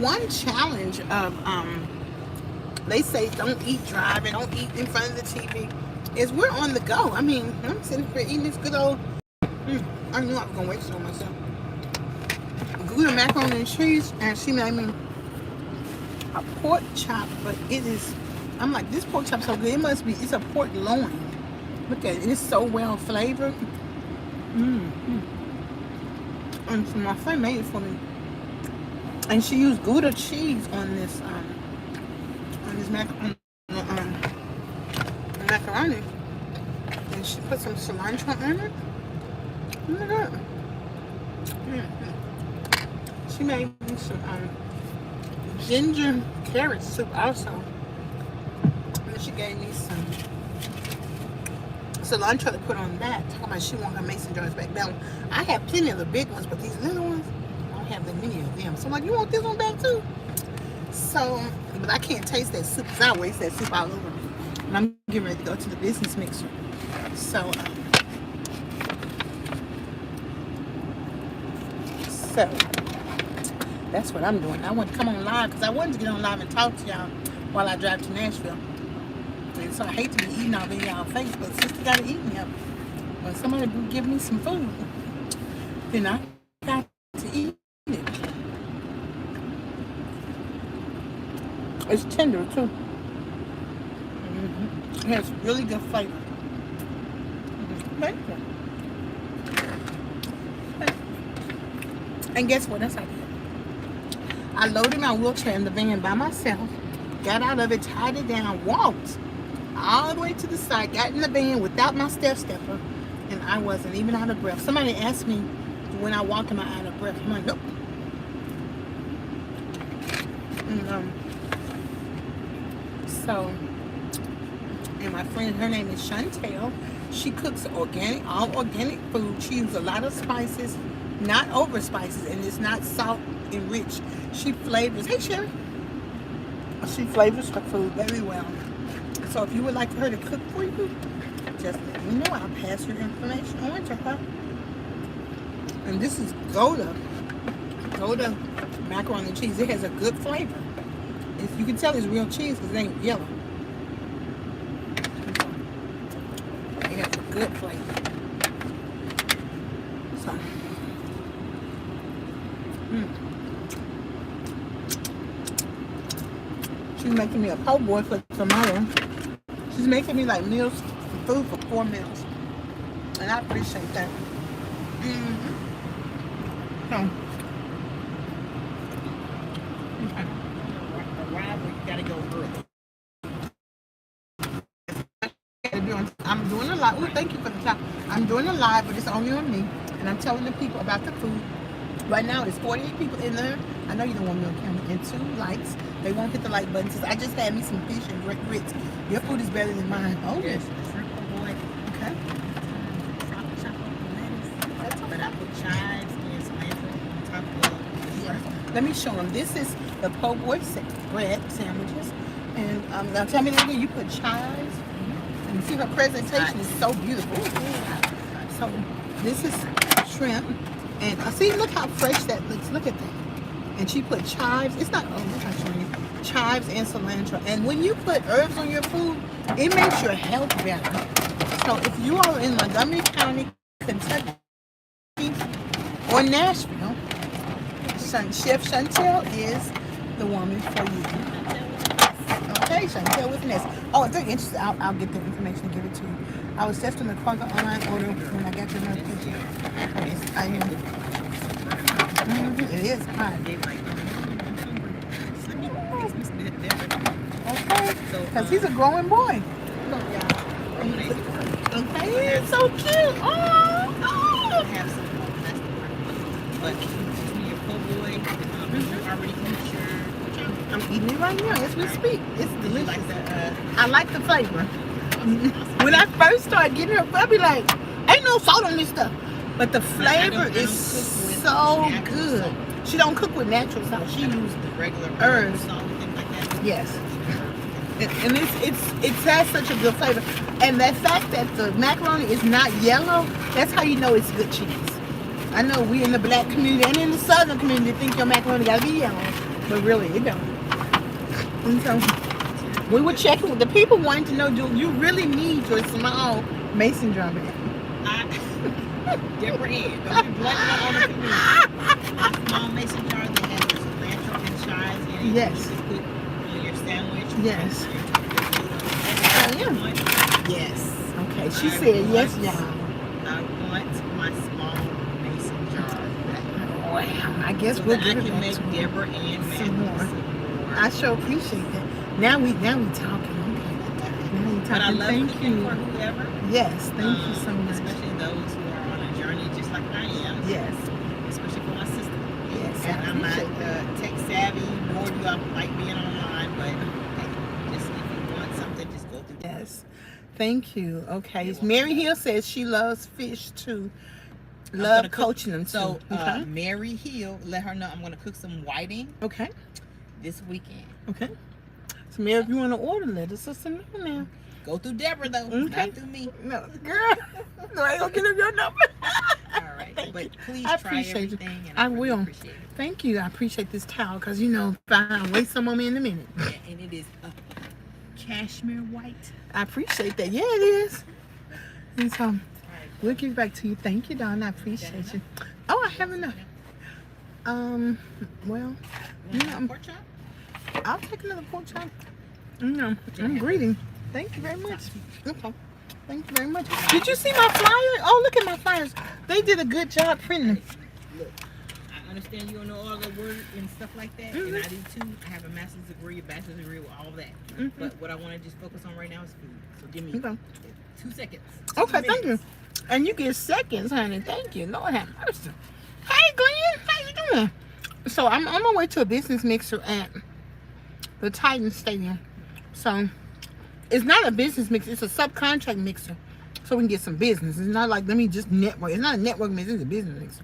one challenge of they say don't eat driving, don't eat in front of the TV, is we're on the go. I mean, I'm sitting here eating this good old. I knew I was gonna waste it on myself. Good macaroni and cheese, and she made me a pork chop, but it is. I'm like, this pork chop's so good. It must be. It's a pork loin. Look at it. It's so well flavored. And so my friend made it for me, and she used Gouda cheese on this macaroni, and she put some cilantro in it. Oh my god! She made me some ginger carrot soup also, and she gave me some cilantro to put on that. Talking about she want her mason jars back. Now I have plenty of the big ones, but these little ones, I don't have that many of them. So I'm like, you want this one back too? So, but I can't taste that soup because I waste that soup all over me. And I'm getting ready to go to the business mixer. So, that's what I'm doing. I want to come on live because I wanted to get on live and talk to y'all while I drive to Nashville. And so I hate to be eating all in y'all face, but sister got to eat me up. When somebody give me some food, then I got to eat it. It's tender too. It has really good flavor. Thank you. And guess what else I did? I loaded my wheelchair in the van by myself, got out of it, tied it down, walked all the way to the side, got in the van without my stepper, and I wasn't even out of breath. Somebody asked me when I walk, am I out of breath? I'm like, nope. And my friend, her name is Chantel. She cooks organic, all organic food. She uses a lot of spices, not over spices, and it's not salt enriched. She flavors. Hey, Sherry. She flavors her food very well. So if you would like for her to cook for you, just let me know. I'll pass your information on to her. And this is Gouda macaroni and cheese. It has a good flavor. You can tell it's real cheese because it ain't yellow. It has a good flavor. So, she's making me a po' boy for tomorrow. She's making me like meals, food for 4 meals, and I appreciate that. So, gotta go early. I'm doing a live. Oh, thank you for the time. I'm doing a live, but it's only on me, and I'm telling the people about the food. Right now, it's 48 people in there. I know you don't want me on camera. And 2 likes. They won't hit the like button. Since I just had me some fish and grits. Your food is better than mine. Oh yes. Shrimp boy. Okay. That's what I put chives and cilantro on top of. Yes. Let me show them. This is the po' boy bread sandwiches, and now tell me that again. You put chives, and you see her presentation is so beautiful. So this is shrimp, and see, look how fresh that looks. Look at that. And she put chives. It's not. Oh, look how showing you chives and cilantro. And when you put herbs on your food, it makes your health better. So if you are in Montgomery County, Kentucky, or Nashville, Chef Chantel is the woman for you. Okay, Chantel with an S. Oh, if they're interested, I'll get the information and give it to you. I was just in the Kroger online order when I got your notification. I am. It is hot. Okay, because he's a growing boy. Look, y'all. Okay, he's so cute. Oh. But your po' boy, already I'm eating it right now as we speak. It's delicious. Like I like the flavor. When I first started getting her, I'd be like, ain't no salt on this stuff. But the flavor is so good. She don't cook with natural salt. She uses the regular herbs. Salt and things like that. Yes. And it has such a good flavor. And the fact that the macaroni is not yellow, that's how you know it's good cheese. I know we in the black community and in the southern community think your macaroni gotta be yellow. but really it don't. And so we were checking with the people wanting to know, do you really need your small mason jar bag? Debra Ann, don't be blunt on the community. My small mason jar that has your cilantro and chives in it. Yes. You just put on your sandwich. Yes. Yes. Okay, she said yes, y'all. I want my small mason jar back. Wow, I guess So we'll that give I it can back make to her. Debra Ann Some more. Matthews some more. I sure appreciate that. Now we talking. Okay. Now we talking. But I love Thank cooking you. for whoever. Yes, thank you so much. Especially those who are on a journey just like I am. Yes. Especially for my sister. Yes, And I I'm not appreciate tech savvy, nor do I like being online, but hey, just if you want something, just go through. Yes. Thank you. Okay. Mary Hill says she loves fish too. Love coaching them too. So, okay. Mary Hill, let her know I'm going to cook some whiting Okay. this weekend. Okay. So, Mary, if you want to order, let us know now. Go through Debra, though, Okay. not through me. No, girl. No, I ain't going to get your number. All right. But please I try appreciate you. everything. And I really will. appreciate it. Thank you. I appreciate this towel because, you know, I'll waste some on me in a minute. Yeah, and it is a cashmere white. I appreciate that. Yeah, it is. And so, we'll give it back to you. Thank you, Dawn. I appreciate you. Oh, I have enough. Well, you know, Pork chop? I'll take another pork chop. No, I'm greeting. Thank you very much. Okay. Thank you very much. Did you see my flyer? Oh, look at my flyers. They did a good job printing them. Look, I understand you don't know all the words and stuff like that, and I do too. I have a master's degree, a bachelor's degree, with all of that. But what I want to just focus on right now is food. So give me 2 seconds. Okay, thank you. And you get seconds, honey. Thank you. Lord have mercy. Hey, Glenn. How you doing? So I'm on my way to a business mixer at the Titan Stadium. So it's not a business mixer. It's a subcontract mixer. So we can get some business. It's not like, let me just network. It's not a network mixer. It's a business mixer.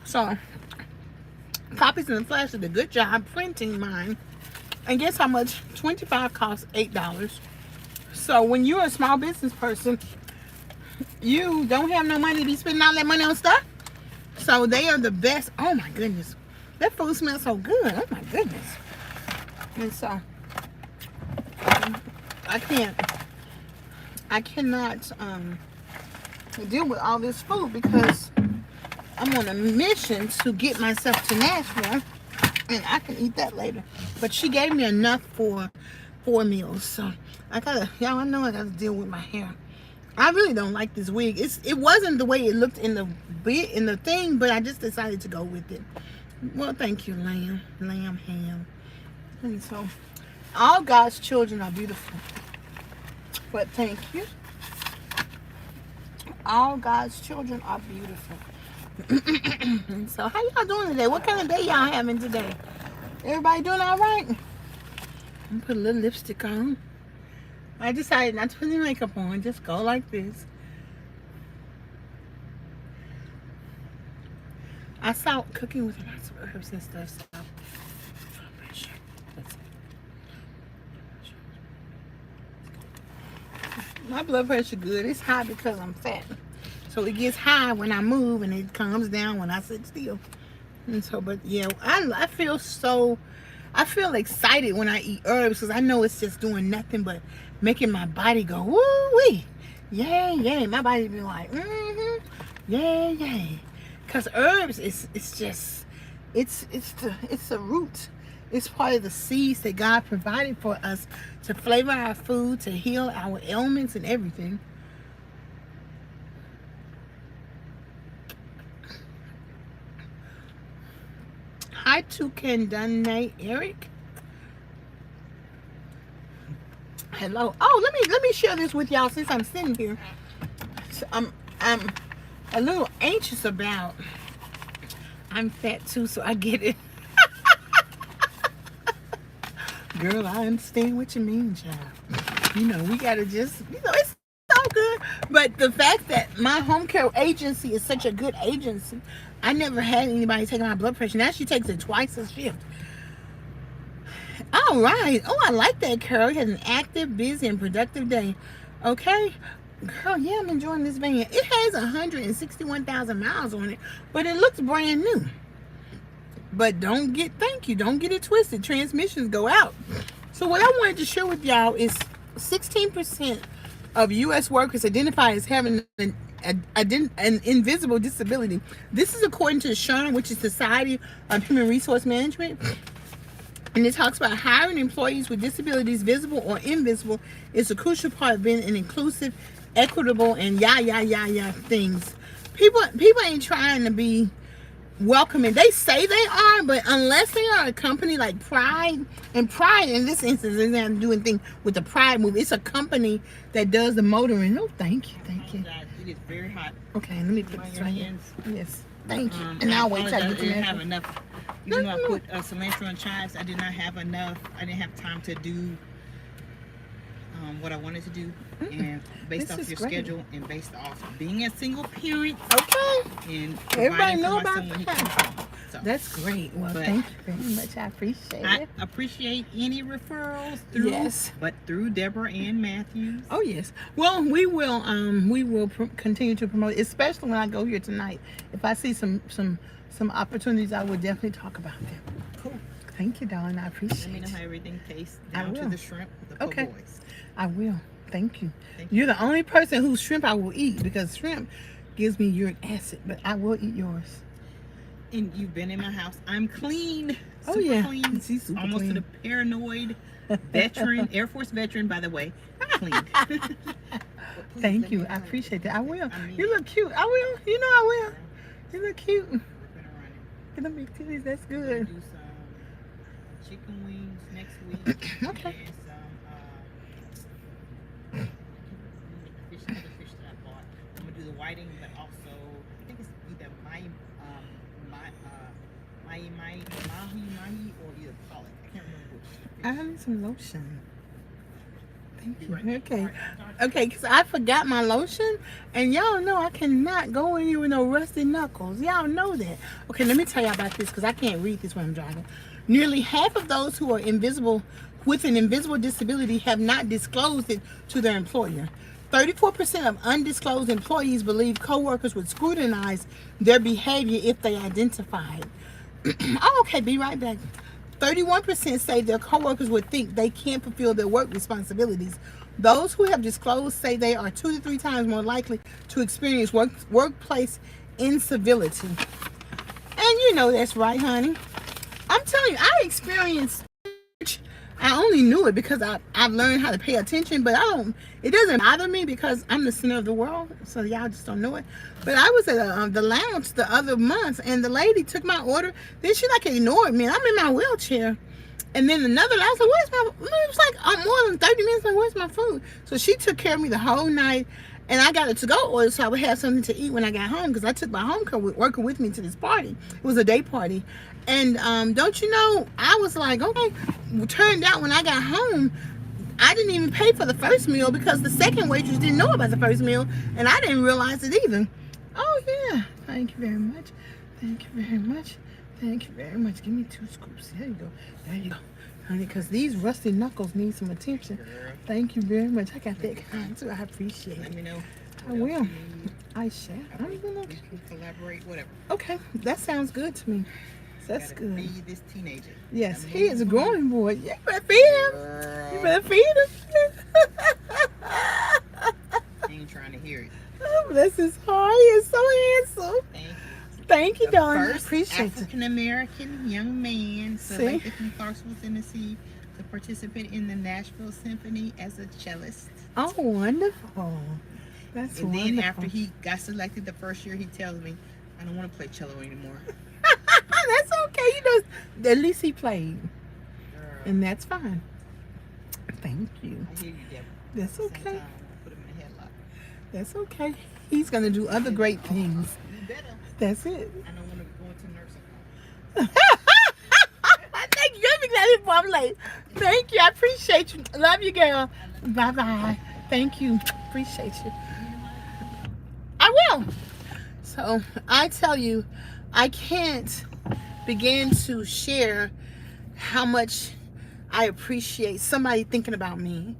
So copies and the flash did a good job printing mine. And guess how much? 25 costs $8. So when you're a small business person, you don't have no money to be spending all that money on stuff. So they are the best. Oh my goodness. That food smells so good. Oh my goodness. And so I cannot deal with all this food because I'm on a mission to get myself to Nashville, and I can eat that later. But she gave me enough for 4 meals, so I gotta, y'all, I know I gotta deal with my hair. I really don't like this wig. It wasn't the way it looked in the thing, but I just decided to go with it. Well, thank you, lamb ham. And so, all God's children are beautiful. But thank you. All God's children are beautiful. And so, how y'all doing today? What kind of day y'all having today? Everybody doing all right? I'm gonna put a little lipstick on. I decided not to put any makeup on. Just go like this. I saw cooking with lots of herbs and stuff. So my blood pressure good. It's high because I'm fat. So it gets high when I move and it comes down when I sit still. And so, but yeah, I feel excited when I eat herbs because I know it's just doing nothing but making my body go woo-wee. Yay, yay. My body be like, yay, yay. Because herbs it's a root. It's part of the seeds that God provided for us to flavor our food, to heal our ailments and everything. Hi, Toucan Dunne Eric. Hello. Oh, let me share this with y'all since I'm sitting here. So I'm a little anxious about. I'm fat too, so I get it. Girl, I understand what you mean, child. You know, we gotta just, it's so good. But the fact that my home care agency is such a good agency, I never had anybody taking my blood pressure. Now she takes it twice a shift. All right. Oh, I like that, Carol. You had an active, busy, and productive day. Okay. Girl, yeah, I'm enjoying this van. It has 161,000 miles on it, but it looks brand new. But don't get it twisted. Transmissions go out. So what I wanted to share with y'all is 16% of U.S. workers identify as having an invisible disability. This is according to SHRM, which is Society of Human Resource Management. And it talks about hiring employees with disabilities, visible or invisible, is a crucial part of being an inclusive, equitable, and things. People ain't trying to be welcoming. They say they are, but unless they are a company like Pride, and Pride in this instance is not doing anything with the Pride move. It's a company that does the motoring. Oh, thank you. It is very hot. Okay, let me put this right here. Yes, thank you. And I'll I'll wait till I get to have enough. Even though I put cilantro and chives, I did not have enough. I didn't have time to do what I wanted to do, and based off your schedule and based off being a single parent. Okay. And everybody know about that. So, that's great. Well, thank you very much. I appreciate it. I appreciate any referrals through Debra Ann Matthews. Oh yes. Well, we will continue to promote, especially when I go here tonight. If I see some opportunities, I will definitely talk about them. Cool. Thank you, darling. I appreciate it. Let me know how everything tastes down to the shrimp, the po' boys. I will. Thank you. You're the only person whose shrimp I will eat, because shrimp gives me uric acid, but I will eat yours. And you've been in my house. I'm clean. Oh yeah. Clean. Super almost clean. to the paranoid veteran, Air Force veteran, by the way. Clean. Thank you. I appreciate that. I will. You look cute. I will. You know I will. You look cute. Get them big titties. That's good. Do some chicken wings next week. Okay. And some fish that I bought. I'm gonna do the whiting, but also I think it's either mahi or either pollock. I can't remember which. I need some lotion. Thank you. Okay, because I forgot my lotion, and y'all know I cannot go in here with no rusty knuckles. Y'all know that. Okay, let me tell y'all about this, because I can't read this when I'm driving. Nearly half of those who are with an invisible disability have not disclosed it to their employer. 34% of undisclosed employees believe coworkers would scrutinize their behavior if they identified. Oh, okay, be right back. 31% say their coworkers would think they can't fulfill their work responsibilities. Those who have disclosed say they are 2 to 3 times more likely to experience workplace incivility. And you know that's right, honey. I'm telling you, I experienced. I only knew it because I've learned how to pay attention, but it doesn't bother me because I'm the center of the world, so y'all just don't know it. But I was at the lounge the other month, and the lady took my order. Then she like ignored me, and I'm in my wheelchair. And then another lady, I was like, where's my, it was like more than 30 minutes, like, where's my food? So she took care of me the whole night, and I got a to-go order so I would have something to eat when I got home, because I took my home worker with me to this party. It was a day party. And don't you know, I was like, okay. Turned out when I got home, I didn't even pay for the first meal because the second waitress didn't know about the first meal, and I didn't realize it either. Oh yeah, thank you very much. Thank you very much. Thank you very much. Give me 2 scoops. There you go. There you go. Honey, because these rusty knuckles need some attention. Thank you very much. I got that kind too. I appreciate it. Let me know. I will. I shall. I'm gonna collaborate, whatever. Okay, that sounds good to me. That's good. Feed this teenager. Yes, he is a growing boy. You better feed him. You better feed him. He ain't trying to hear it. Oh, bless his heart. He is so handsome. Thank you. Thank you, darling. I First appreciate African American young man selected from Clarksville, Tennessee, to participate in the Nashville Symphony as a cellist. Oh, wonderful. That's wonderful. And then after he got selected the first year, he tells me, I don't want to play cello anymore. That's okay. You know, at least he played. And that's fine. Thank you. I hear you, Deborah. That's okay. Put him in a headlock. That's okay. He's going to do other great things. You better. That's it. I don't want to go into nursing home. Thank you. I'm late. Thank you. I appreciate you. Love you, girl. Bye-bye. Thank you. Appreciate you. I will. So, I tell you, I can't begin to share how much I appreciate somebody thinking about me.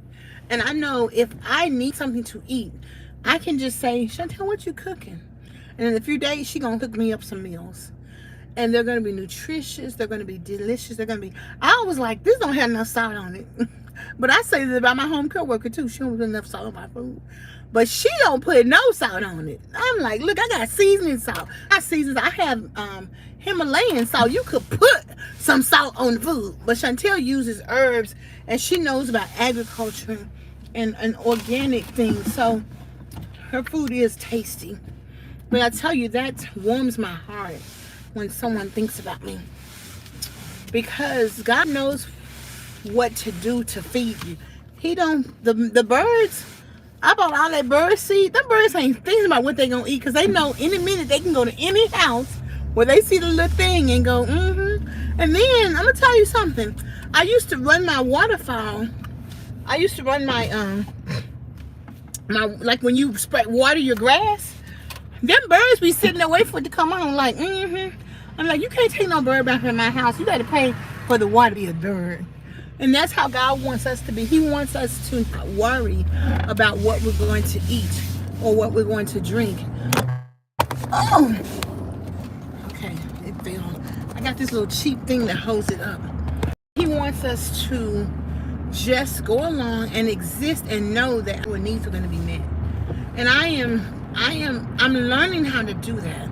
And I know if I need something to eat, I can just say, Chantel, what you cooking? And in a few days, she gonna cook me up some meals. and they're going to be nutritious, they're going to be delicious, they're going to be, I was like, this don't have enough salt on it. But I say that about my home care worker too. She don't put enough salt on my food, but she don't put no salt on it. I'm like, look, I got seasoning salt. I have Himalayan salt. You could put some salt on the food, but Chantel uses herbs, and she knows about agriculture and organic things, so her food is tasty. But I tell you, that warms my heart when someone thinks about me, because God knows what to do to feed you. He don't, the birds, I bought all that bird seed. Them birds ain't thinking about what they gonna eat, because they know any minute they can go to any house where they see the little thing and go, And then I'm gonna tell you something. I used to run my waterfowl. I used to run my like when you water your grass, them birds be sitting there waiting for it to come on, like, I'm like, you can't take no bird back in my house. You gotta pay for the water to be a bird. And that's how God wants us to be. He wants us to not worry about what we're going to eat or what we're going to drink. Oh, okay, it fell. I got this little cheap thing that holds it up. He wants us to just go along and exist and know that our needs are going to be met. And I'm learning how to do that.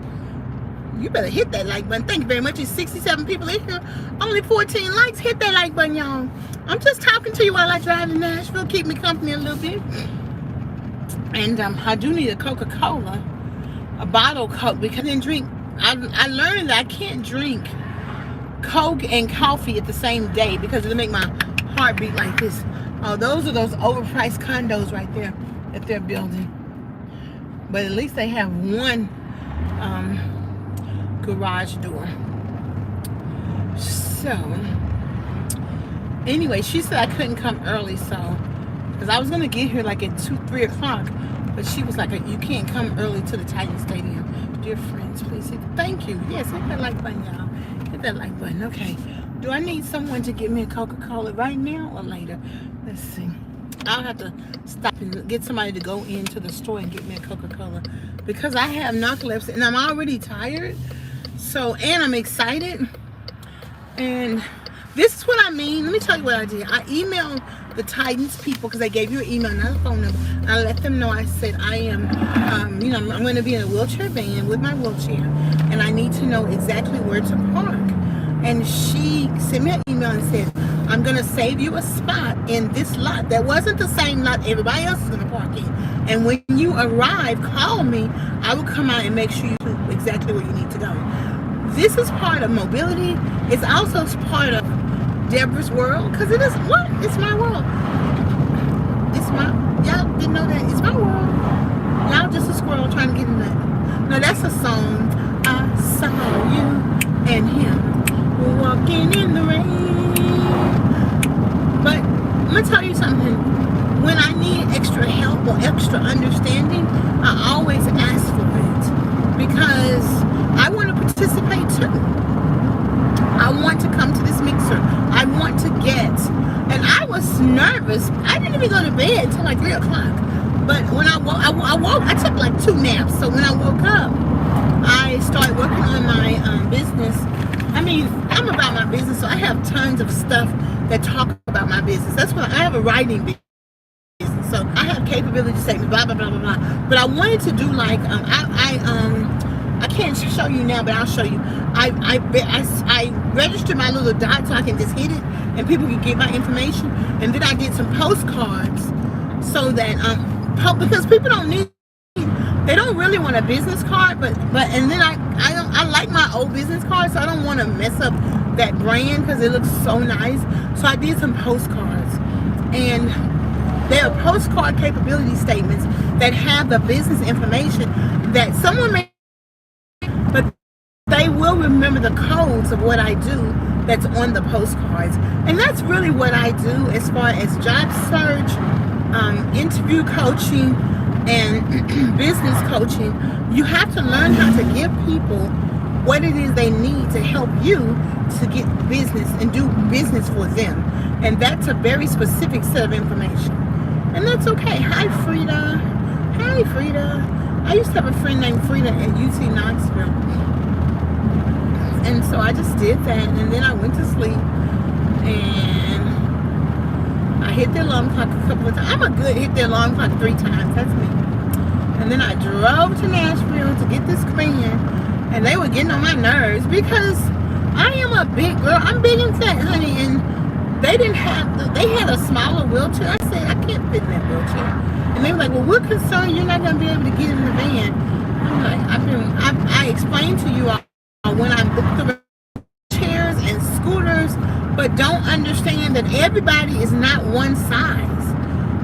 You better hit that like button. Thank you very much. It's 67 people in here. Only 14 likes. Hit that like button, y'all. I'm just talking to you while I drive to Nashville. Keep me company a little bit. And I do need a Coca-Cola, a bottle of Coke, because I didn't drink. I learned that I can't drink Coke and coffee at the same day because it'll make my heart beat like this. Oh, those are those overpriced condos right there that they're building. But at least they have one garage door. So anyway, she said I couldn't come early, so because I was gonna get here like at 2-3 o'clock, but she was like, you can't come early to the Titan Stadium. Dear friends, please hit, thank you. Yes, hit that like button, y'all. Hit that like button. Okay, do I need someone to get me a Coca-Cola right now or later? Let's see. I'll have to stop and get somebody to go into the store and get me a Coca-Cola, because I have narcolepsy and I'm already tired. So, and I'm excited. And this is what I mean. Let me tell you what I did. I emailed the Titans people, because they gave you an email, not a phone number. I let them know. I said I am, I'm going to be in a wheelchair van with my wheelchair, and I need to know exactly where to park. And she sent me an email and said, I'm going to save you a spot in this lot that wasn't the same lot everybody else is going to park in. And when you arrive, call me. I will come out and make sure you do exactly where you need to go. This is part of mobility. It's also part of Debra's world, because it is what? It's my world. It's my, y'all didn't know that? It's my world. Y'all just a squirrel trying to get in that. No, that's a song. I saw you and him walking in the rain. But let me tell you something. When I need extra help or extra understanding, I always ask for it, because I want to participate too. I want to come to this mixer. I want to get, and I was nervous. I didn't even go to bed until like 3 o'clock. But when I woke, I took like 2 naps. So when I woke up, I started working on my business. I mean, I'm about my business, so I have tons of stuff that talk about my business. That's why I have a writing business. So I have capability statements, blah, blah, blah, blah, blah. But I wanted to do like, I can't show you now, but I'll show you. I registered my little dot so I can just hit it and people can get my information. And then I did some postcards so that, because people don't need, they don't really want a business card, but and then I like my old business card, so I don't want to mess up that brand because it looks so nice. So I did some postcards, and there are postcard capability statements that have the business information that someone may, but they will remember the codes of what I do that's on the postcards. And that's really what I do as far as job search, interview coaching, and business coaching. You have to learn how to give people what it is they need to help you to get business and do business for them. And that's a very specific set of information. And that's okay. Hi, Frida. Hi, Frida. I used to have a friend named Frida at UT Knoxville. And so I just did that, and then I went to sleep, and I hit the alarm clock a couple of times. I'm a good hit the alarm clock 3 times. That's me. And then I drove to Nashville to get this van, and they were getting on my nerves because I am a big girl. I'm big and fat, honey, and they had a smaller wheelchair. I said, I can't fit in that wheelchair. And they were like, well, we're concerned you're not going to be able to get in the van. I'm like, I explained to you all when I booked the chairs and scooters, but don't understand that everybody is not one size.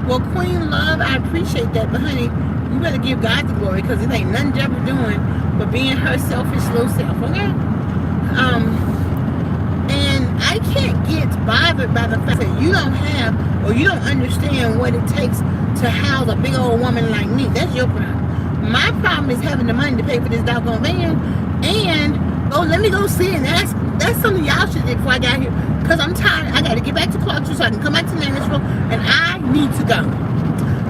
Well, Queen Love, I appreciate that, but honey, you better give God the glory, because it ain't nothing Debra doing but being her selfish little self, okay? And I can't get bothered by the fact that you don't have, or you don't understand what it takes to house a big old woman like me. That's your problem. My problem is having the money to pay for this doggone van, and let me go see it. That's something y'all should do before I got here, because I'm tired. I got to get back to Clarksville so I can come back to Nashville, and I need to go.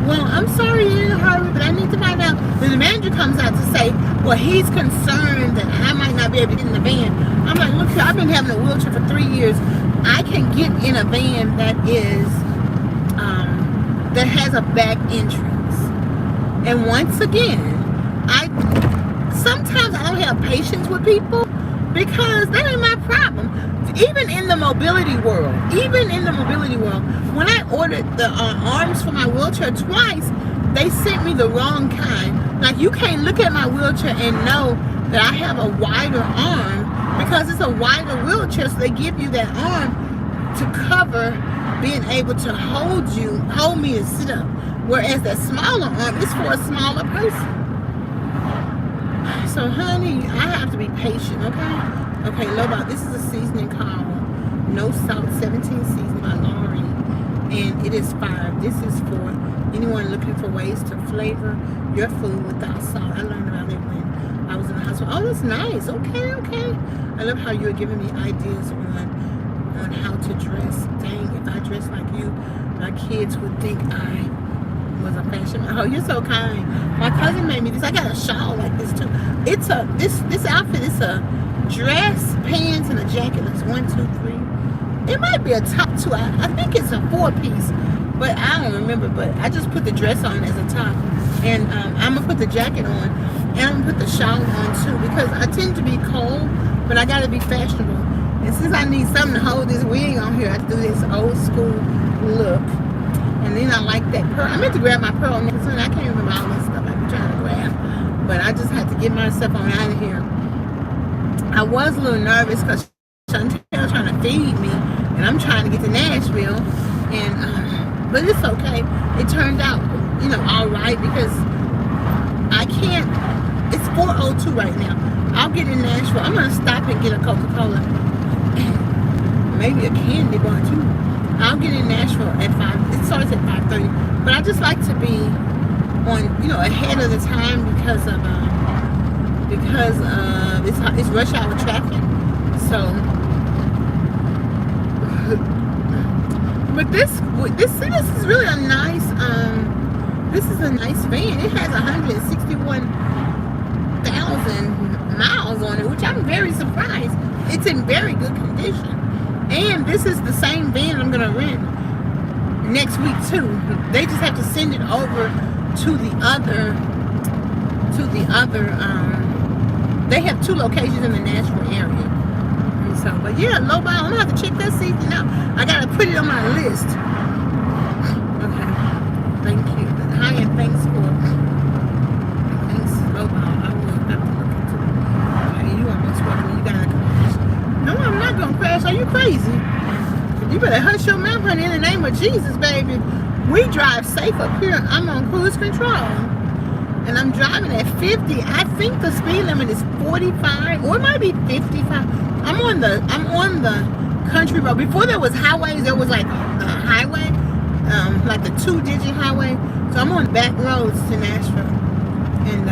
Well, I'm sorry you're in a hurry, but I need to find out. Then the manager comes out to say, well, he's concerned that I might not be able to get in the van. I'm like, look here, I've been having a wheelchair for 3 years. I can get in a van that has a back entrance. And once again, sometimes I don't have patience with people, because that ain't my problem. Even in the mobility world, when I ordered the arms for my wheelchair twice, they sent me the wrong kind. Like, you can't look at my wheelchair and know that I have a wider arm, because it's a wider wheelchair, so they give you that arm to cover being able to hold me and sit up. Whereas that smaller arm is for a smaller person. So, honey, I have to be patient, okay? Okay, Loba, this is a seasoning called No Salt 17 Season by Laurie, and it is fire. This is for anyone looking for ways to flavor your food without salt. I learned about it when I was in the hospital. Oh, that's nice. Okay. I love how you're giving me ideas on how to dress. Dang, if I dress like you, my kids would think I was a fashion. Oh, you're so kind. My cousin made me this. I got a shawl like this too. It's this outfit is a dress, pants, and a jacket. It's 1, 2, 3. It might be a top 2. I think it's a 4-piece, but I don't remember. But I just put the dress on as a top, and I'm gonna put the jacket on, and I'm gonna put the shawl on too, because I tend to be cold, but I gotta be fashionable. And since I need something to hold this wig on here, I do this old school look. And then I like that pearl. I meant to grab my pearl necklace, and I can't remember all this stuff I've been trying to grab, but I just had to get myself on out of here. I was a little nervous because Chantel's trying to feed me, and I'm trying to get to Nashville, and but it's okay. It turned out, all right, because I can't. It's 4:02 right now. I'll get in Nashville. I'm gonna stop and get a Coca-Cola, maybe a candy bar too. I'll get in Nashville at 5. It starts at 5:30, but I just like to be on, ahead of the time because it's rush hour traffic. So, but this is really a nice. This is a nice van. It has 161,000 miles on it, which I'm very surprised. It's in very good condition. And this is the same van I'm gonna rent next week too. They just have to send it over to the other. They have 2 locations in the Nashville area. And so, but yeah, low ball. I'm gonna have to check that season out. I gotta put it on my list. Okay, thank you. Hi, and thanks, low ball. I will have to look into it. Okay, you almost welcome. You gotta crash. No, I'm not gonna crash. Are you crazy? You better hush your mouth, honey, in the name of Jesus, baby. We drive safe up here. I'm on cruise control, and I'm driving at 50. I think the speed limit is 45, or it might be 55. I'm on the country road. Before there was highways, there was like a highway, like the 2-digit highway. So I'm on back roads to Nashville. And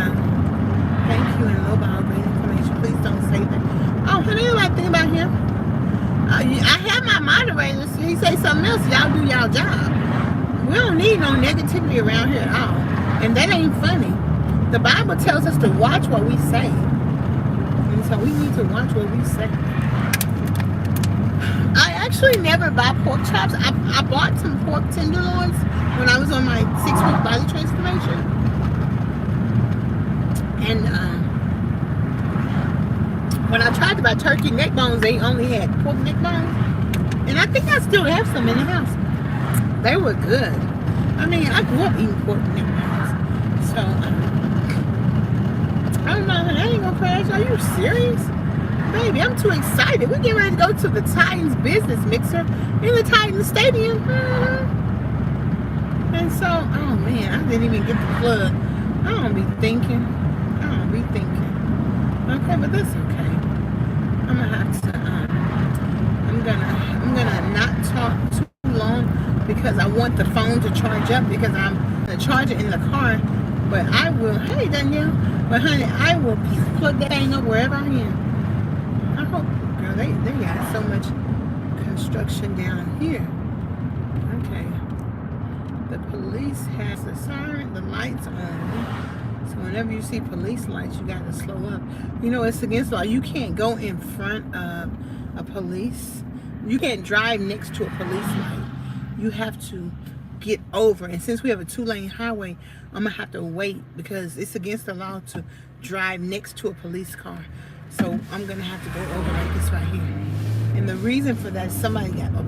thank you, and Lobal, great information. Please don't say that. Oh, honey, you like thing about him? I have my moderators. He say something else. Y'all do y'all job. We don't need no negativity around here at all. And that ain't funny. The Bible tells us to watch what we say. And So we need to watch what we say. I actually never buy pork chops. I bought some pork tenderloins when I was on my 6-week body transformation. And when I tried to buy turkey neck bones, they only had pork neck bones. And I think I still have some in the house. They were good. I mean, I grew up eating pork neck bones. So, I don't know, that ain't gonna crash. Are you serious? Baby, I'm too excited. We're getting ready to go to the Titans business mixer in the Titans stadium. And so, oh man, I didn't even get the plug. I don't be thinking. Okay, but that's okay. I'm gonna have to, I'm gonna not talk too long because I want the phone to charge up because I'm gonna charge it in the car. But I will, hey Danielle, but honey, I will plug that thing up wherever I am. I hope, girl, they got so much construction down here. Okay. The police has the siren, the lights on. So whenever you see police lights, you gotta slow up. You know, it's against the law. You can't go in front of a police. You can't drive next to a police light. You have to get over. And since we have a 2-lane highway, I'm gonna have to wait because it's against the law to drive next to a police car. So I'm gonna have to go over like this right here. And the reason for that is a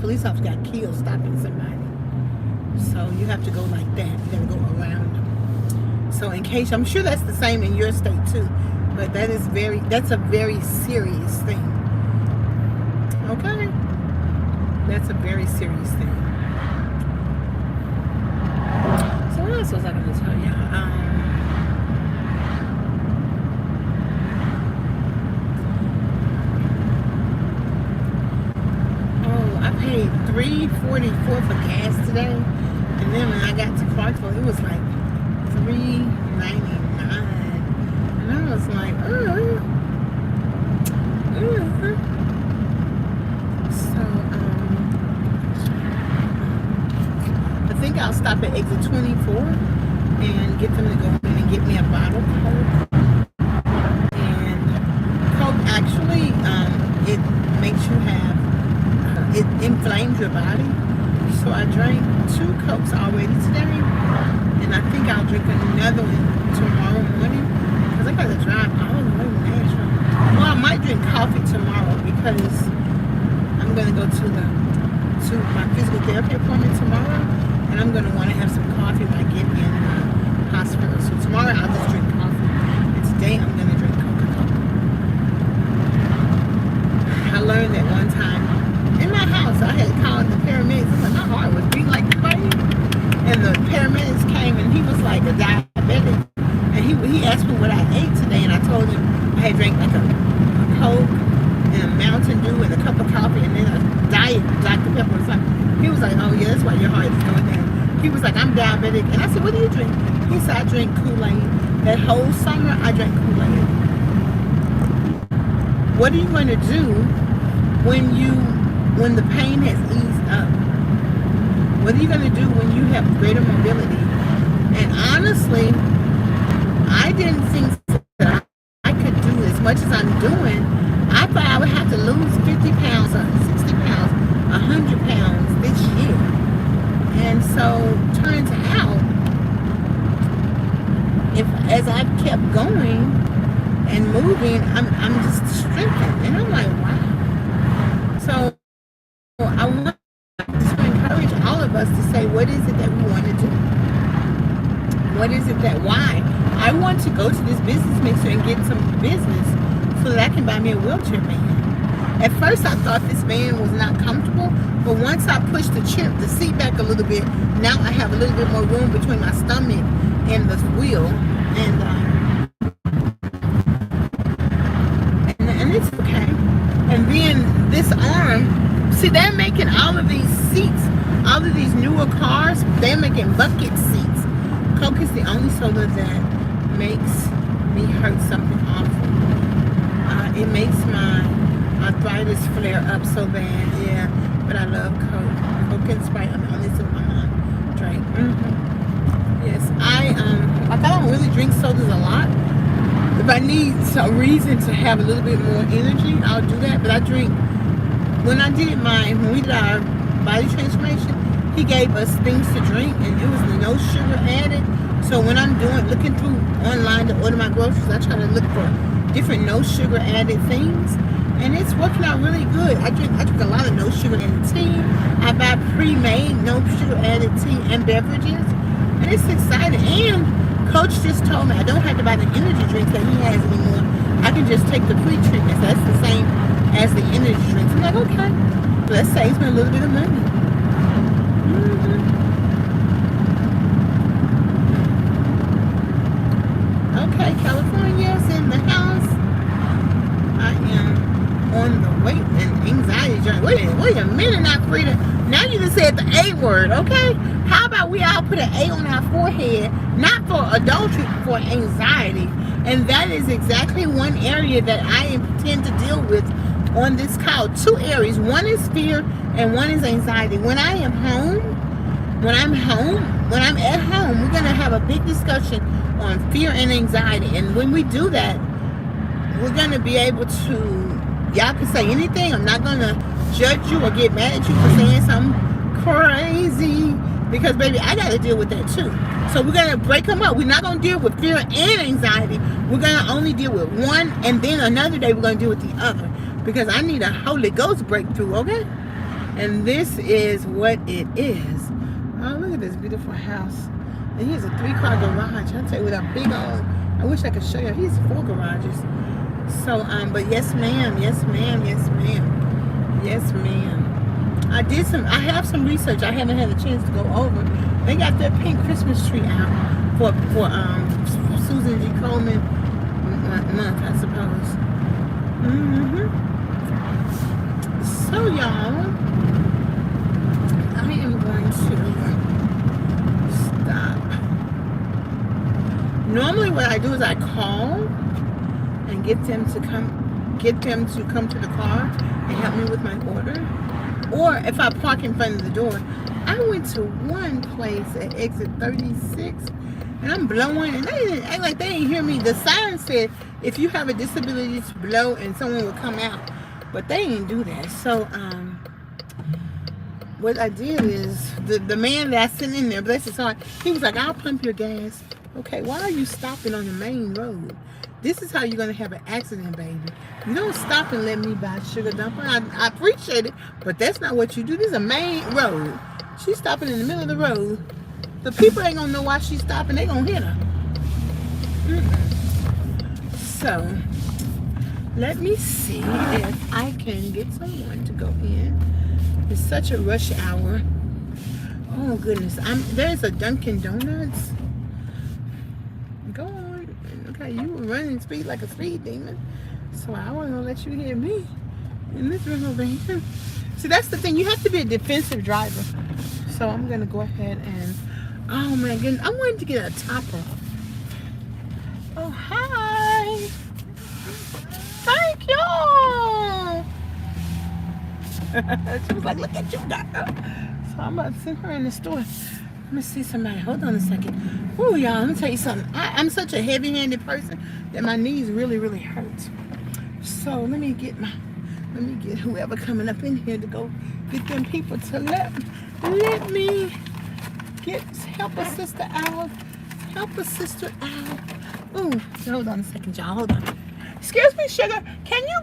police officer got killed stopping somebody. So you have to go like that. You gotta go around them. So in case, I'm sure that's the same in your state too, but that's a very serious thing. Okay? That's a very serious thing. So what else was I going to tell y'all? I paid $3.44 for gas today, and then when I got to Clarksville, it was like $3.99, and I was like, So I think I'll stop at exit 24 and get them to go in and get me a bottle of Coke. And Coke actually, it makes you have, it inflames your body. So I drank 2 Cokes already today. And I think I'll drink another one tomorrow morning because I got to drive all the way to Nashville. Well, I might drink coffee tomorrow because I'm going to go to my physical therapy appointment tomorrow, and I'm going to want to have some coffee when I get in the hospital. So tomorrow I'll just drink coffee, and today I'm going to drink Coca-Cola. I learned that one time in my house. I had called the paramedics. I'm like, my heart was beating like crazy. And the paramedics came, and he was like a diabetic. And he asked me what I ate today, and I told him I had drank like a Coke and a Mountain Dew and a cup of coffee and then a diet Dr. Pepper or something. He was like, oh yeah, that's why your heart is going down. He was like, I'm diabetic. And I said, what do you drink? He said, I drink Kool-Aid. That whole summer, I drank Kool-Aid. What are you going to do when the pain has eased up? What are you going to do when you have greater mobility? And honestly, I didn't think that I could do as much as I'm doing. I thought I would have to lose 50 pounds, or 60 pounds, 100 pounds this year. And so, turns out, as I've kept going and moving, I'm just strengthened. And I'm like, wow. So, I want to encourage all of us to say, what is it that we want to do? What is it that, why? I want to go to this business mixer and get some business so that I can buy me a wheelchair van. At first I thought this van was not comfortable, but once I pushed the seat back a little bit, now I have a little bit more room between my stomach and the wheel. And it's okay. And then this arm, see, they're making all of these seats, all of these newer cars, they're making bucket seats. Coke is the only soda that makes me hurt something awful. It makes my arthritis flare up so bad, yeah. But I love Coke. Coke and Sprite. I'm the only soda my mom drank. Yes, I don't really drink sodas a lot, If I need some reason to have a little bit more energy, I'll do that. But I drink. When we did our body transformation, he gave us things to drink, and it was no sugar added. So when I'm looking through online to order my groceries, I try to look for different no sugar added things, and it's working out really good. I drink a lot of no sugar added tea. I buy pre-made no sugar added tea and beverages, and it's exciting. And Coach just told me I don't have to buy the energy drinks that he has anymore. I can just take the pre-treatments. That's the same as the energy drinks. I'm like, okay, well, that saves me a little bit of money. Okay, California's in the house. I am on the weight and anxiety journey. Wait a minute now, Frida. Now you just said the A word, okay? How about we all put an A on our forehead, not for adultery, for anxiety. And that is exactly one area that I intend to deal with on this call. Two areas. One is fear and one is anxiety. When I'm at home, we're going to have a big discussion on fear and anxiety. And when we do that, we're going to be able to, y'all can say anything. I'm not going to judge you or get mad at you for saying something crazy, because baby, I got to deal with that too. So we're going to break them up. We're not going to deal with fear and anxiety. We're going to only deal with one, and then another day we're going to deal with the other, because I need a Holy Ghost breakthrough, okay? And this is what it is. Oh, look at this beautiful house. And here's a 3-car garage. I'll tell you, with a big old, I wish I could show you. Here's 4 garages. So, but yes ma'am, yes ma'am, yes ma'am, yes ma'am. I have some research I haven't had a chance to go over. They got their pink Christmas tree out for Susan G. Coleman month, I suppose. So y'all, I am going to stop. Normally what I do is I call and get them to come to the car and help me with my order. Or if I park in front of the door. I went to one place at exit 36 and I'm blowing, and they didn't act like they didn't hear me. The siren said if you have a disability to blow and someone will come out, but they didn't do that. So what I did is the man that's sitting in there, bless his heart, he was like, I'll pump your gas. Okay, why are you stopping on the main road? This is how you're going to have an accident, baby. You don't stop and let me buy sugar dumper. I appreciate it, but that's not what you do. This is a main road. She's stopping in the middle of the road. The people ain't going to know why she's stopping. They going to hit her. So, let me see if I can get someone to go in. It's such a rush hour. Oh, goodness. There's a Dunkin' Donuts. Go on. Okay, you were running speed like a speed demon. So I wasn't going to let you hear me in this room over here. See, that's the thing. You have to be a defensive driver. So I'm going to go ahead and... Oh, my goodness. I wanted to get a topper. Oh, hi. Thank you. She was like, look at you, doctor. So I'm about to send her in the store. Let me see somebody. Hold on a second. Oh, y'all, let me tell you something. I'm such a heavy-handed person that my knees really, really hurt. So let me get whoever coming up in here to go get them people to let me help a sister out. Help a sister out. Ooh, hold on a second, y'all. Hold on. Excuse me, sugar. Can you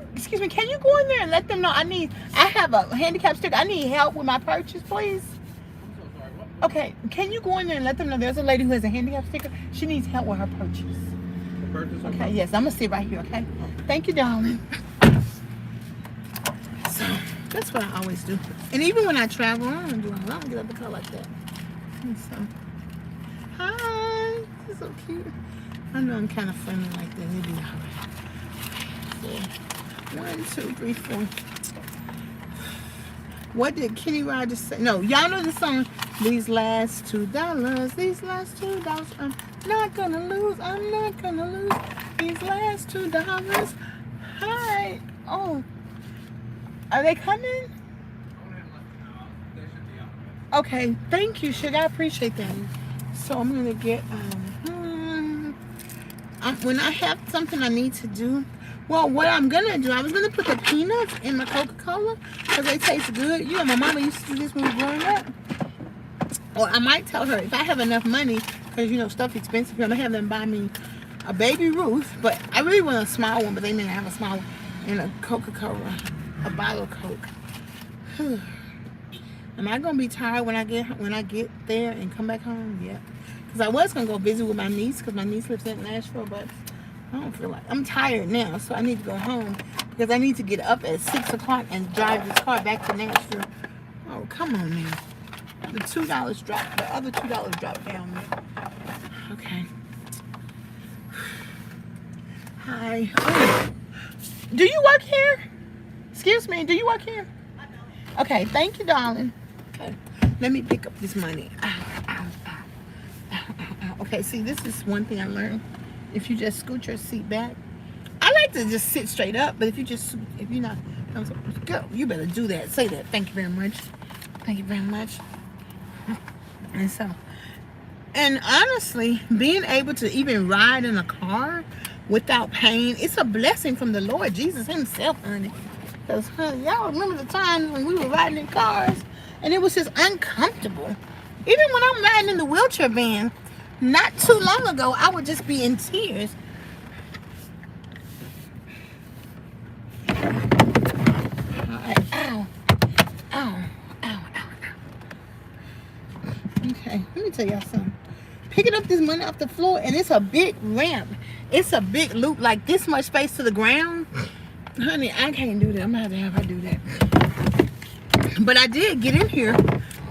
go in there and let them know I have a handicap sticker. I need help with my purchase, please. Okay, can you go in there and let them know there's a lady who has a handicap sticker? She needs help with her purchase. Okay, yes, I'm gonna sit right here, okay? Thank you, darling. So, that's what I always do. And even when I travel, I don't get up the car like that. And so, hi, this is so cute. I know I'm kind of friendly like that. It'll be all right. So, 1, 2, 3, 4. What did Kenny Rogers say? No, y'all know the song. These last $2, these last $2, I'm not gonna lose. I'm not gonna lose. These last $2. Hi. Oh, are they coming? Okay, thank you, sugar. I appreciate that. So I'm gonna get when I have something I need to do, well, what I'm gonna do, I was gonna put the peanuts in my Coca-Cola because they taste good. You know, my mama used to do this when we were growing up. Or I might tell her if I have enough money, because you know stuff's expensive, I'm gonna have them buy me a Baby Ruth. But I really want a small one, but they didn't have a small one, and a Coca-Cola, a bottle of Coke. Am I gonna be tired when I get there and come back home? Yeah. Because I was gonna go visit with my niece, because my niece lives in Nashville, but I don't feel like I'm tired now, so I need to go home because I need to get up at 6 o'clock and drive this car back to Nashville. Oh, come on, man. The $2 dropped. The other $2 dropped down there. Okay. Hi. Oh. Do you work here? Excuse me. Do you work here? Okay. Thank you, darling. Okay. Let me pick up this money. Ow, ow, ow. Ow, ow, ow. Okay. See, this is one thing I learned. If you just scoot your seat back, I like to just sit straight up. But if you're not, go. You better do that. Say that. Thank you very much. Thank you very much. And so, and honestly, being able to even ride in a car without pain, it's a blessing from the Lord Jesus himself, honey. Because, honey, y'all remember the times when we were riding in cars and it was just uncomfortable. Even when I'm riding in the wheelchair van, not too long ago, I would just be in tears. All right. Ow. Ow. Okay, let me tell y'all something. Picking up this money off the floor, and it's a big ramp. It's a big loop, like this much space to the ground. Honey, I can't do that. I'm gonna have to do that. But I did get in here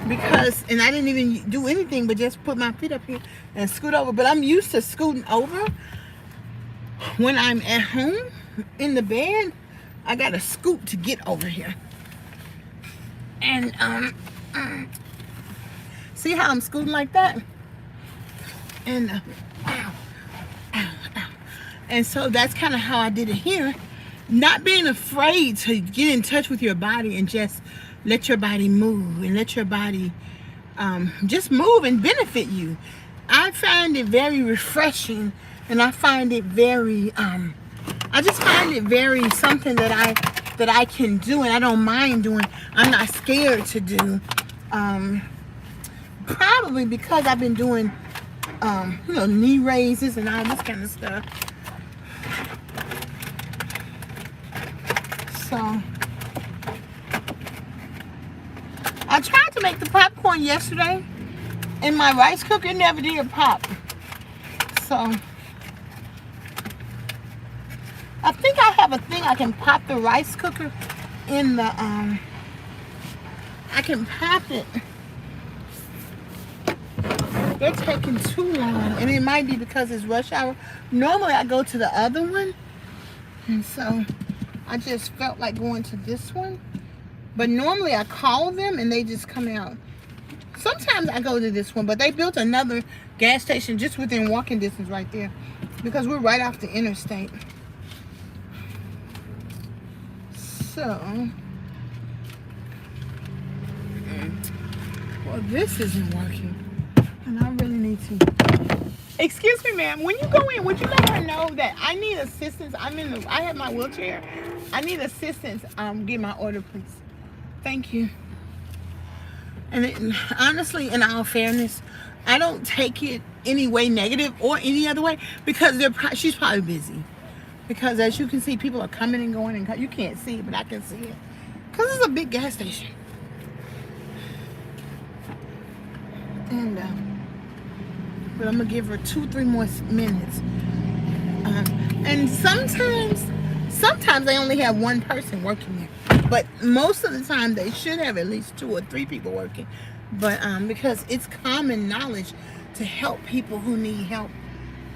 because, and I didn't even do anything but just put my feet up here and scoot over. But I'm used to scooting over when I'm at home in the bed. I gotta scoot to get over here. And see how I'm scooting like that? And ow, ow, ow. And so that's kind of how I did it here. Not being afraid to get in touch with your body and just let your body move and let your body just move and benefit you. I find it very refreshing, and I find it very I just find it very something that I can do, and I don't mind doing. I'm not scared to do. Probably because I've been doing, knee raises and all this kind of stuff. So, I tried to make the popcorn yesterday, and my rice cooker never did pop. So, I think I have a thing I can pop the rice cooker in the, I can pop it. They're taking too long, and it might be because it's rush hour. Normally I go to the other one, and so I just felt like going to this one. But normally I call them and they just come out. Sometimes I go to this one, but they built another gas station just within walking distance right there, because we're right off the interstate. So, well, this isn't working. And I really need to. Excuse me, ma'am. When you go in, would you let her know that I need assistance? I have my wheelchair. I need assistance. Get my order, please. Thank you. And honestly, in all fairness, I don't take it any way negative or any other way, because she's probably busy. Because as you can see, people are coming and going, and you can't see it, but I can see it. Because it's a big gas station. And but I'm gonna give her 2-3 more minutes. And sometimes they only have one person working there, but most of the time they should have at least 2 or 3 people working. But because it's common knowledge to help people who need help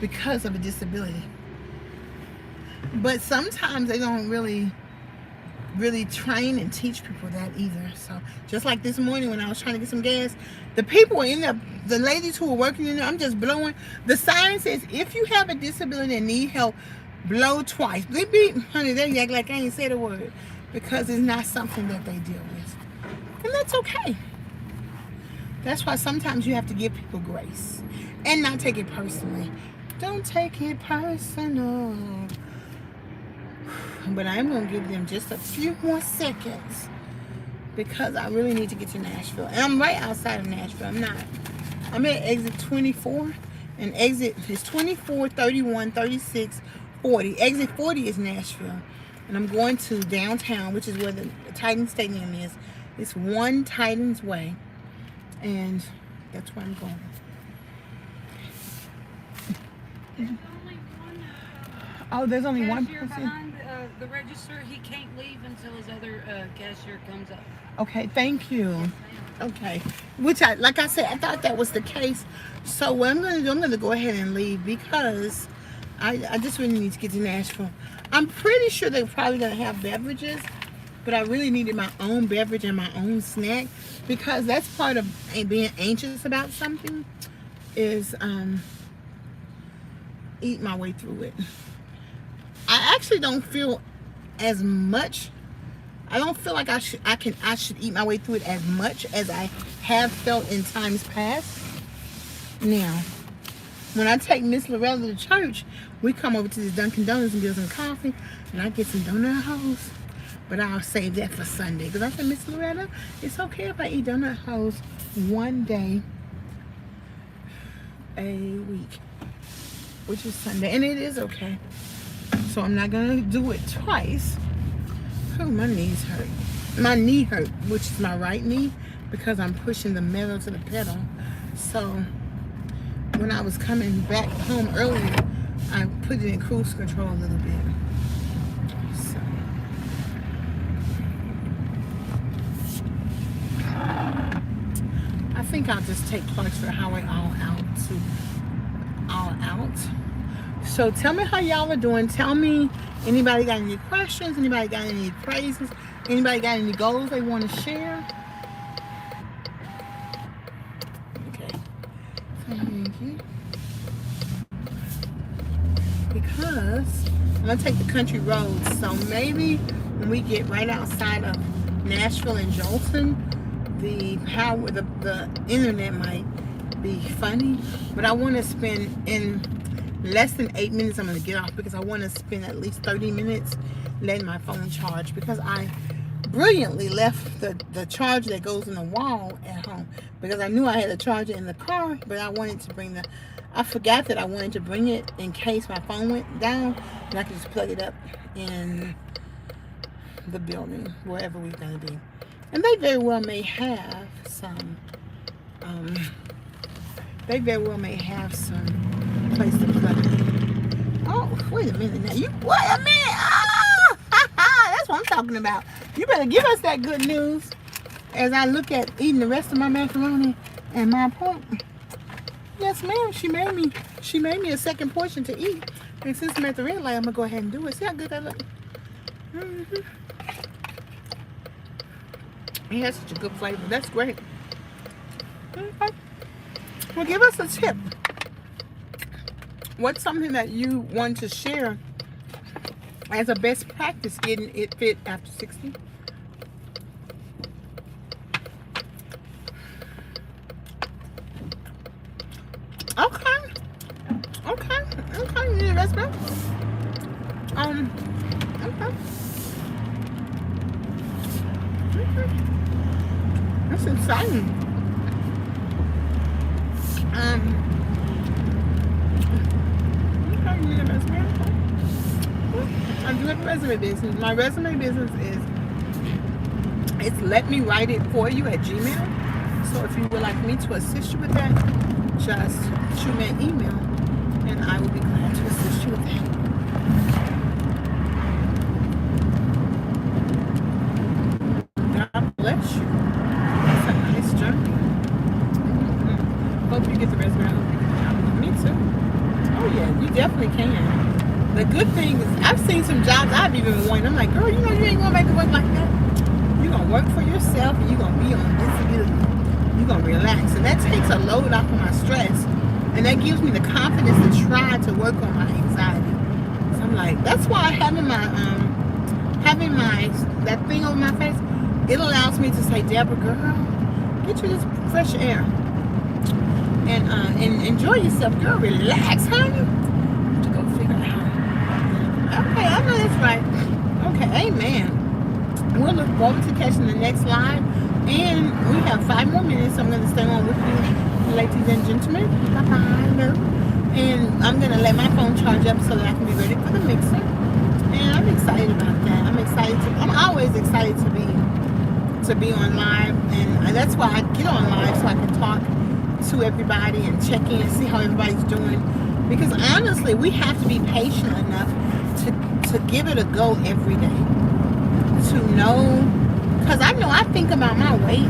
because of a disability. But sometimes they don't really train and teach people that either. So just like this morning when I was trying to get some gas, the people were in there, the ladies who were working in there, I'm just blowing. The sign says, if you have a disability and need help, blow twice. Honey, they act like I ain't said a word, because it's not something that they deal with. And that's okay. That's why sometimes you have to give people grace and not take it personally. Don't take it personal. But I'm going to give them just a few more seconds because I really need to get to Nashville. And I'm right outside of Nashville. I'm not. I'm at exit 24. And exit is 24, 31, 36, 40. Exit 40 is Nashville. And I'm going to downtown, which is where the Titans Stadium is. It's 1 Titans Way. And that's where I'm going. Oh, there's only one person behind the register. He can't leave until his other cashier comes up. Okay, thank you. Yes, Okay, which like I said, I thought that was the case. So what I'm gonna do, I'm gonna go ahead and leave because I just really need to get to Nashville. I'm pretty sure they're probably gonna have beverages, but I really needed my own beverage and my own snack because that's part of being anxious about something is eat my way through it. I actually don't feel as much. I don't feel like I should eat my way through it as much as I have felt in times past. Now, when I take Miss Loretta to church, we come over to this Dunkin' Donuts and get some coffee, and I get some donut holes. But I'll save that for Sunday because I said, Miss Loretta, it's okay if I eat donut holes one day a week, which is Sunday, and it is okay. So I'm not gonna do it twice. Oh, my knees hurt. My knee hurt, which is my right knee, because I'm pushing the metal to the pedal. So when I was coming back home earlier, I put it in cruise control a little bit. So I think I'll just take Clarksville Highway all out to all out. So tell me how y'all are doing. Tell me, anybody got any questions? Anybody got any praises? Anybody got any goals they want to share? Okay. Thank you. Because I'm going to take the country roads. So maybe when we get right outside of Nashville and Jolton, the internet might be funny. But I want to spend in less than 8 minutes. I'm going to get off because I want to spend at least 30 minutes letting my phone charge because I brilliantly left the charger that goes in the wall at home because I knew I had a charger in the car, but I wanted to I forgot that I wanted to bring it in case my phone went down and I could just plug it up in the building, wherever we're going to be. And they very well may have some place to plug it. Oh, wait a minute now. Wait a minute. Oh, that's what I'm talking about. You better give us that good news as I look at eating the rest of my macaroni and my pork. Yes, ma'am. She made me a second portion to eat. And since I'm at the red light, I'm gonna go ahead and do it. See how good that looks? Mm-hmm. It has such a good flavor. That's great. Okay. Well, give us a tip. What's something that you want to share as a best practice getting it fit after 60? Okay, you need a resume? Okay. That's exciting. Okay, you need a resume? I do have a resume business. My resume business it's let me write it for you at Gmail. So if you would like me to assist you with that, just shoot me an email and I will be glad to assist you with that. God bless you. That's a nice journey. Hope you get the resume. I hope you get the job. Me too. Oh yeah, you definitely can. The good thing is I've seen some jobs I've even wanted. I'm like, girl, you know you ain't gonna make it work like that. You're gonna work for yourself and you're gonna be on disability. You're gonna relax. And that takes a load off of my stress. And that gives me the confidence to try to work on my anxiety. So I'm like, that's why having that thing over my face, it allows me to say, Debra, girl, get you this fresh air. And enjoy yourself, girl. Relax, honey. Okay, I know that's right. Okay, amen. We'll look forward to catching the next live. And we have 5 more minutes. So I'm going to stay on with you, ladies and gentlemen. Bye-bye. And I'm going to let my phone charge up so that I can be ready for the mixer. And I'm excited about that. I'm always excited to be on live. And that's why I get on live, so I can talk to everybody and check in and see how everybody's doing. Because honestly, we have to be patient enough to give it a go every day. To know, because I know I think about my weight,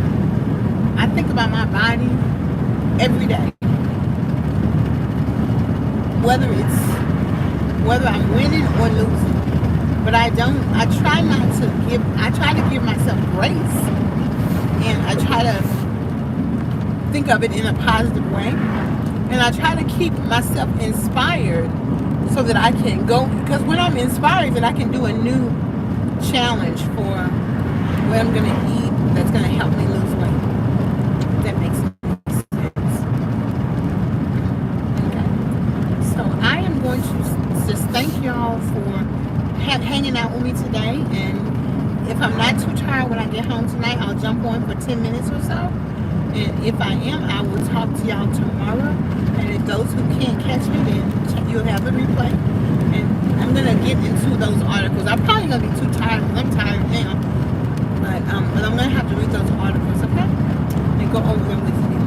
I think about my body every day. Whether I'm winning or losing. But I try to give myself grace. And I try to think of it in a positive way. And I try to keep myself inspired so that I can go, because when I'm inspired, that I can do a new challenge for what I'm going to eat that's going to help me lose weight. That makes sense. Okay. So I am going to just thank y'all for hanging out with me today. And if I'm not too tired when I get home tonight, I'll jump on for 10 minutes or so. And if I am, I will talk to y'all tomorrow. And if those who can't catch me, then you'll have a replay. And I'm going to get into those articles. I'm probably going to be too tired because I'm tired now. But I'm going to have to read those articles, okay? And go over them with you.